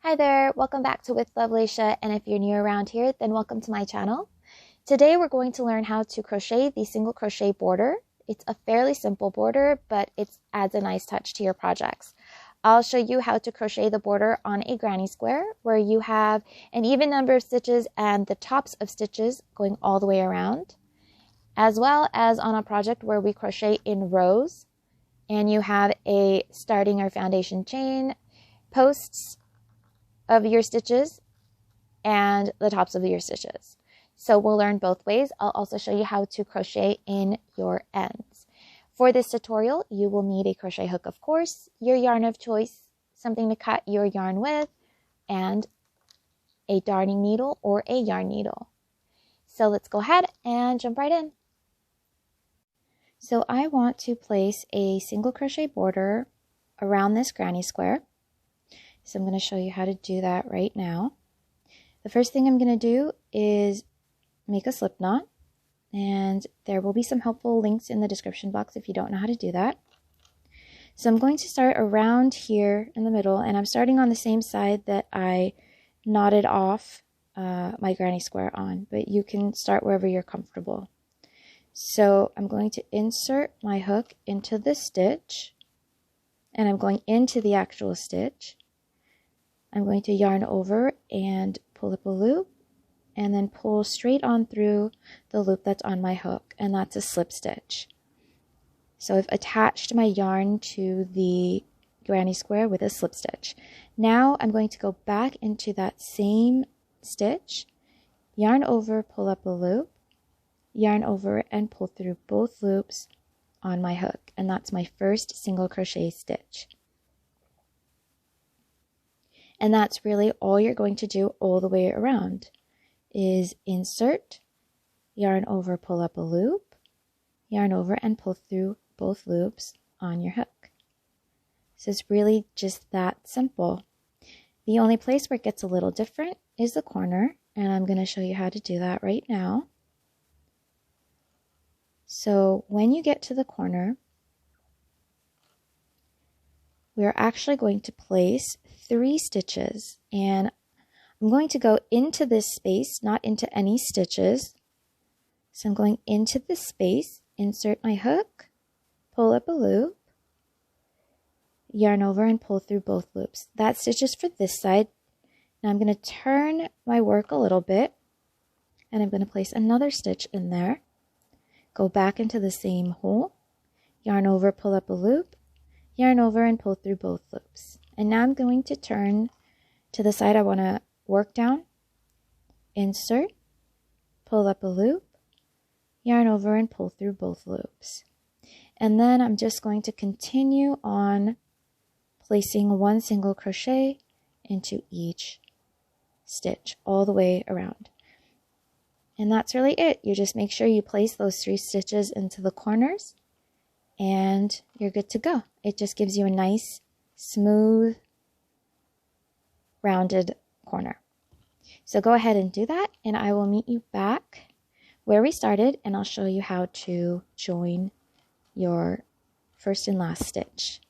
Hi there, welcome back to With Lovelacia, and if you're new around here, then welcome to my channel. Today we're going to learn how to crochet the single crochet border. It's a fairly simple border, but it adds a nice touch to your projects. I'll show you how to crochet the border on a granny square where you have an even number of stitches and the tops of stitches going all the way around, as well as on a project where we crochet in rows and you have a starting or foundation chain, posts of your stitches and the tops of your stitches. So we'll learn both ways. I'll also show you how to crochet in your ends. For this tutorial, you will need a crochet hook, of course, your yarn of choice, something to cut your yarn with, and a darning needle or a yarn needle. So let's go ahead and jump right in. So I want to place a single crochet border around this granny square. So I'm going to show you how to do that right now. The first thing I'm going to do is make a slip knot, and there will be some helpful links in the description box if you don't know how to do that. So I'm going to start around here in the middle, and I'm starting on the same side that I knotted off my granny square on, but you can start wherever you're comfortable. So I'm going to insert my hook into the stitch, and I'm going into the actual stitch. I'm going to yarn over and pull up a loop and then pull straight on through the loop that's on my hook, and that's a slip stitch. So I've attached my yarn to the granny square with a slip stitch. Now I'm going to go back into that same stitch, yarn over, pull up a loop, yarn over and pull through both loops on my hook, and that's my first single crochet stitch. And that's really all you're going to do all the way around is insert, yarn over, pull up a loop, yarn over and pull through both loops on your hook. So it's really just that simple. The only place where it gets a little different is the corner, and I'm going to show you how to do that right now. So when you get to the corner, we're actually going to place 3 stitches, and I'm going to go into this space, not into any stitches. So I'm going into this space, insert my hook, pull up a loop, yarn over and pull through both loops. That stitch is for this side. Now I'm going to turn my work a little bit, and I'm going to place another stitch in there, go back into the same hole, yarn over, pull up a loop, yarn over and pull through both loops. And now I'm going to turn to the side I want to work down, insert, pull up a loop, yarn over and pull through both loops. And then I'm just going to continue on placing 1 single crochet into each stitch all the way around. And that's really it. You just make sure you place those 3 stitches into the corners, and you're good to go. It just gives you a nice, smooth, rounded corner. So go ahead and do that, and I will meet you back where we started, and I'll show you how to join your first and last stitch.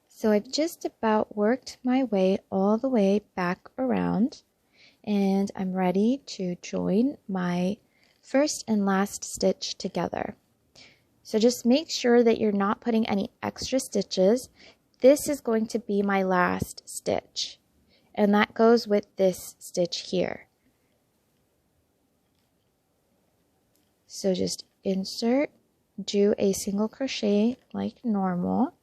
So I've just about worked my way all the way back around, and I'm ready to join my first and last stitch together. So just make sure that you're not putting any extra stitches. This is going to be my last stitch, and that goes with this stitch here. So just insert, do a single crochet like normal,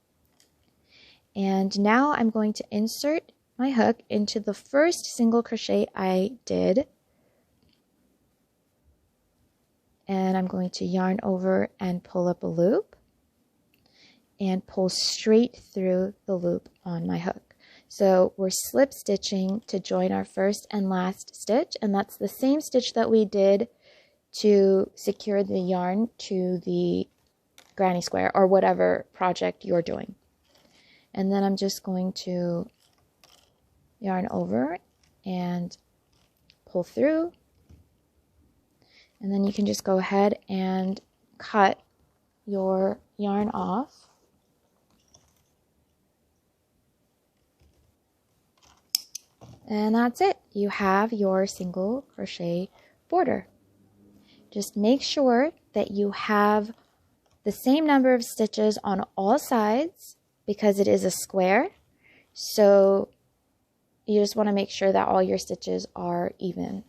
and now I'm going to insert my hook into the first single crochet I did, and I'm going to yarn over and pull up a loop and pull straight through the loop on my hook. So we're slip stitching to join our first and last stitch, and that's the same stitch that we did to secure the yarn to the granny square or whatever project you're doing. And then I'm just going to yarn over and pull through, and then you can just go ahead and cut your yarn off And that's it. You have your single crochet border. Just make sure that you have the same number of stitches on all sides because it is a square. So you just want to make sure that all your stitches are even.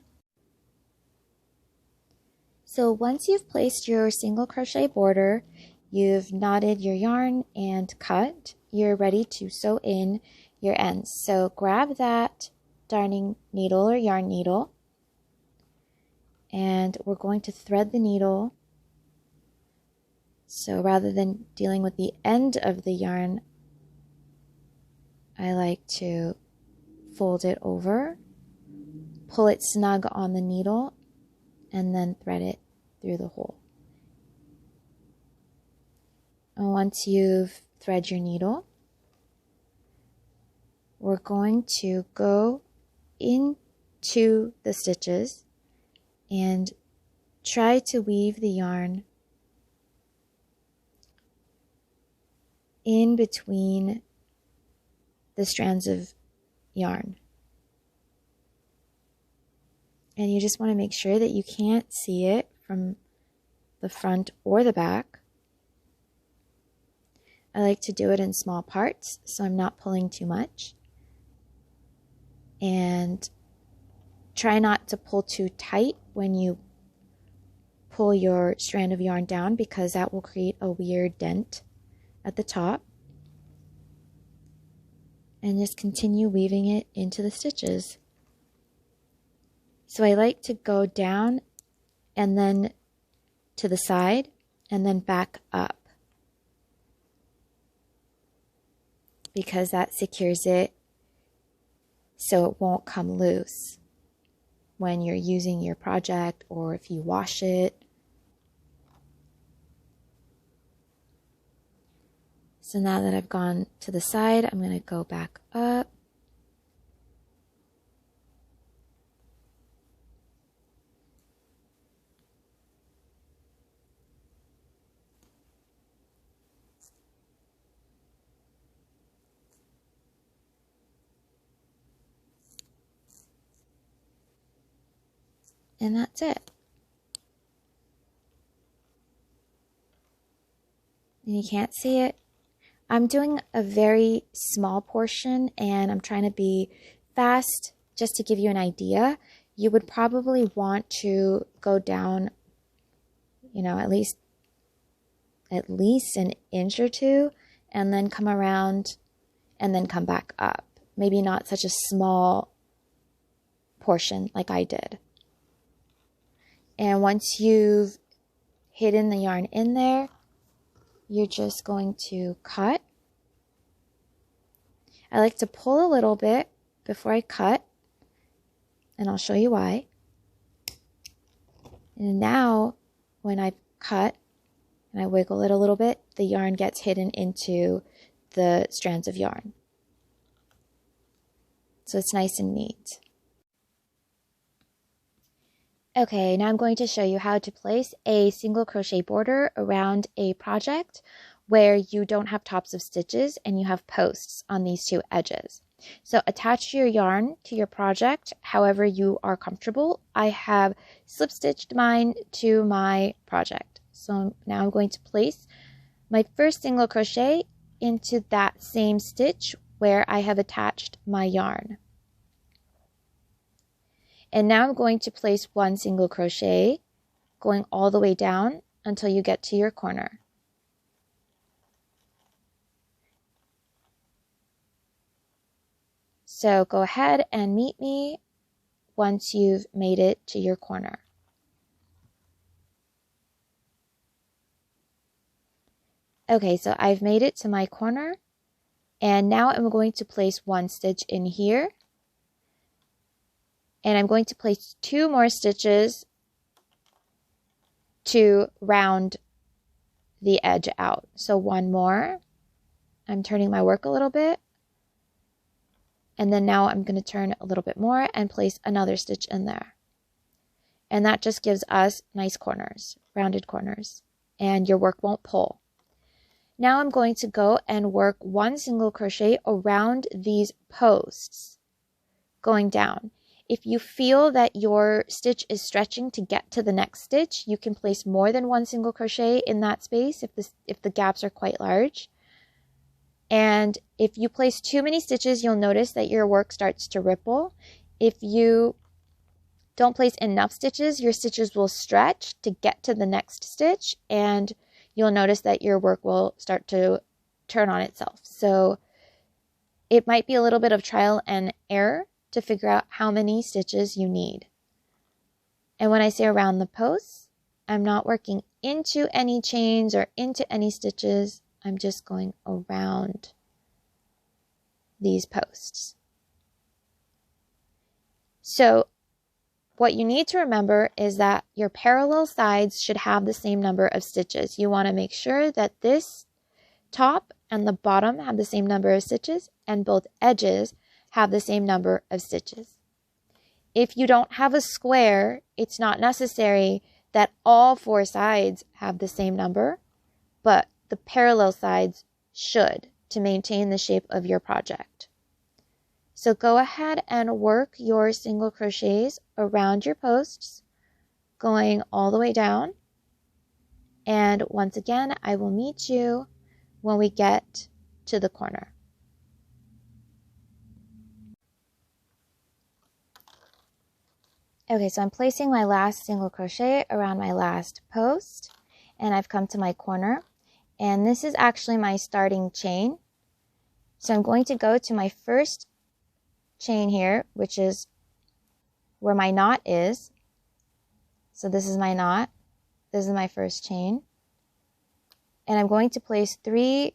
So once you've placed your single crochet border, you've knotted your yarn and cut, you're ready to sew in your ends. So grab that darning needle or yarn needle, and we're going to thread the needle. So rather than dealing with the end of the yarn, I like to fold it over, pull it snug on the needle, and then thread it through the hole. And once you've thread your needle, we're going to go into the stitches and try to weave the yarn in between the strands of yarn. And you just want to make sure that you can't see it from the front or the back. I like to do it in small parts, so I'm not pulling too much. And try not to pull too tight when you pull your strand of yarn down, because that will create a weird dent at the top. And just continue weaving it into the stitches. So I like to go down and then to the side and then back up, because that secures it so it won't come loose when you're using your project or if you wash it. So now that I've gone to the side, I'm going to go back up. And that's it. And you can't see it. I'm doing a very small portion and I'm trying to be fast just to give you an idea. You would probably want to go down, at least an inch or two, and then come around and then come back up. Maybe not such a small portion like I did. And once you've hidden the yarn in there, you're just going to cut. I like to pull a little bit before I cut, and I'll show you why. And now, when I cut and I wiggle it a little bit, the yarn gets hidden into the strands of yarn. So it's nice and neat. Okay, now I'm going to show you how to place a single crochet border around a project where you don't have tops of stitches and you have posts on these two edges. So attach your yarn to your project however you are comfortable. I have slip stitched mine to my project. So now I'm going to place my first single crochet into that same stitch where I have attached my yarn. And now I'm going to place one single crochet going all the way down until you get to your corner. So go ahead and meet me once you've made it to your corner. Okay, so I've made it to my corner, and now I'm going to place one stitch in here. And I'm going to place 2 more stitches to round the edge out. So 1 more. I'm turning my work a little bit. And then now I'm going to turn a little bit more and place another stitch in there. And that just gives us nice corners, rounded corners. And your work won't pull. Now I'm going to go and work 1 single crochet around these posts, going down. If you feel that your stitch is stretching to get to the next stitch, you can place more than one single crochet in that space if the gaps are quite large. And if you place too many stitches, you'll notice that your work starts to ripple. If you don't place enough stitches, your stitches will stretch to get to the next stitch, and you'll notice that your work will start to turn on itself. So it might be a little bit of trial and error to figure out how many stitches you need. And when I say around the posts, I'm not working into any chains or into any stitches. I'm just going around these posts. So what you need to remember is that your parallel sides should have the same number of stitches. You want to make sure that this top and the bottom have the same number of stitches, and both edges have the same number of stitches. If you don't have a square, it's not necessary that all four sides have the same number, but the parallel sides should, to maintain the shape of your project. So go ahead and work your single crochets around your posts, going all the way down. And once again, I will meet you when we get to the corner. Okay, so I'm placing my last single crochet around my last post, and I've come to my corner, and this is actually my starting chain. So I'm going to go to my first chain here, which is where my knot is. So this is my knot. This is my first chain. And I'm going to place 3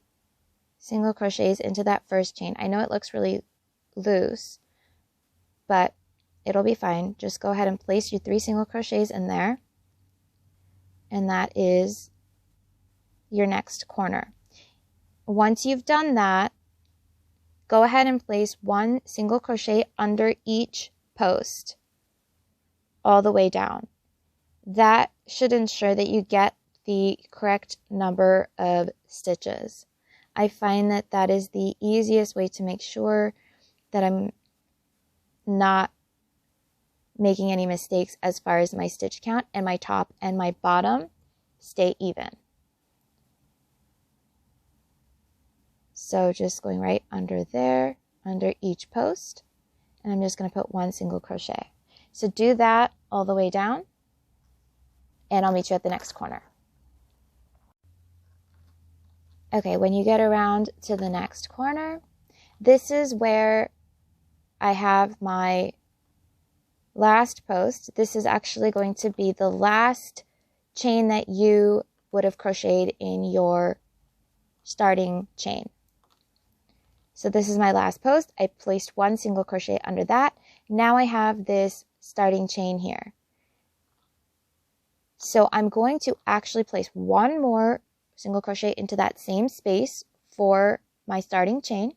single crochets into that first chain. I know it looks really loose, but it'll be fine. Just go ahead and place your 3 single crochets in there. And that is your next corner. Once you've done that, go ahead and place 1 single crochet under each post all the way down. That should ensure that you get the correct number of stitches. I find that that is the easiest way to make sure that I'm not making any mistakes as far as my stitch count, and my top and my bottom stay even. So just going right under there, under each post, and I'm just going to put 1 single crochet. So do that all the way down, and I'll meet you at the next corner. Okay, when you get around to the next corner, this is where I have my last post. This is actually going to be the last chain that you would have crocheted in your starting chain. So this is my last post. I placed 1 single crochet under that. Now I have this starting chain here. So I'm going to actually place 1 more single crochet into that same space for my starting chain.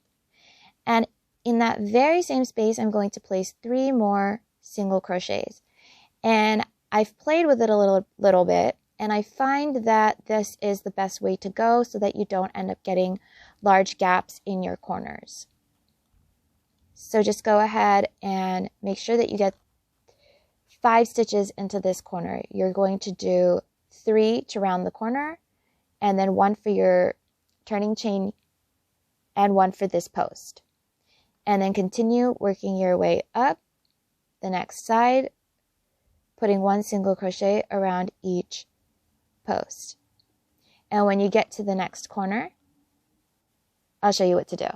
And in that very same space, I'm going to place 3 more single crochets. And I've played with it a little bit, and I find that this is the best way to go so that you don't end up getting large gaps in your corners. So just go ahead and make sure that you get 5 stitches into this corner. You're going to do 3 to round the corner, and then 1 for your turning chain and 1 for this post. And then continue working your way up the next side, putting 1 single crochet around each post. And when you get to the next corner, I'll show you what to do.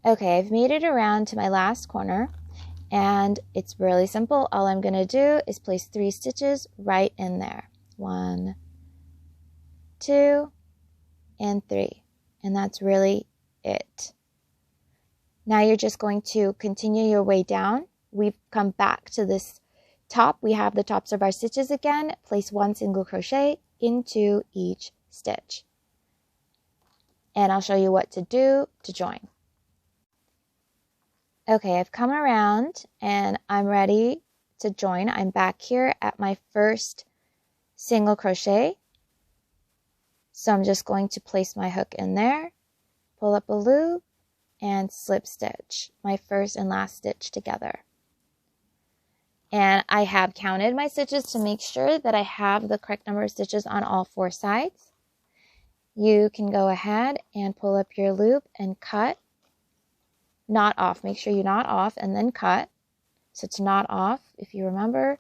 Okay, I've made it around to my last corner, and it's really simple. All I'm going to do is place 3 stitches right in there. 1, 2, and 3. And that's really it. Now you're just going to continue your way down. We've come back to this top. We have the tops of our stitches again. Place 1 single crochet into each stitch. And I'll show you what to do to join. Okay, I've come around and I'm ready to join. I'm back here at my first single crochet. So I'm just going to place my hook in there, pull up a loop, and slip stitch my first and last stitch together. And I have counted my stitches to make sure that I have the correct number of stitches on all 4 sides. You can go ahead and pull up your loop and cut, knot off. Make sure you knot off and then cut. So to knot off, if you remember,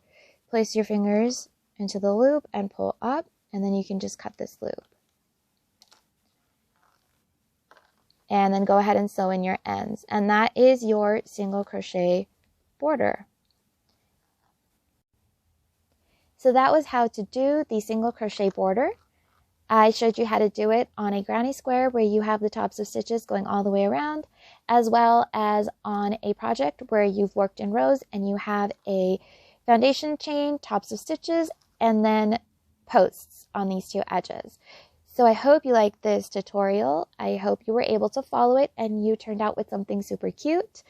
place your fingers into the loop and pull up, and then you can just cut this loop. And then go ahead and sew in your ends. And that is your single crochet border. So that was how to do the single crochet border. I showed you how to do it on a granny square where you have the tops of stitches going all the way around, as well as on a project where you've worked in rows and you have a foundation chain, tops of stitches, and then posts on these 2 edges. So I hope you liked this tutorial. I hope you were able to follow it and you turned out with something super cute.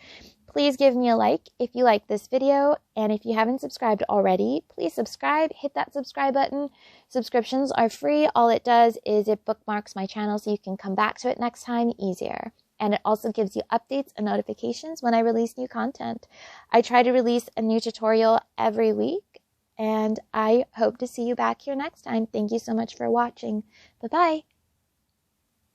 Please give me a like if you like this video, and if you haven't subscribed already, please subscribe, hit that subscribe button. Subscriptions are free. All it does is it bookmarks my channel so you can come back to it next time easier. And it also gives you updates and notifications when I release new content. I try to release a new tutorial every week, and I hope to see you back here next time. Thank you so much for watching. Bye-bye.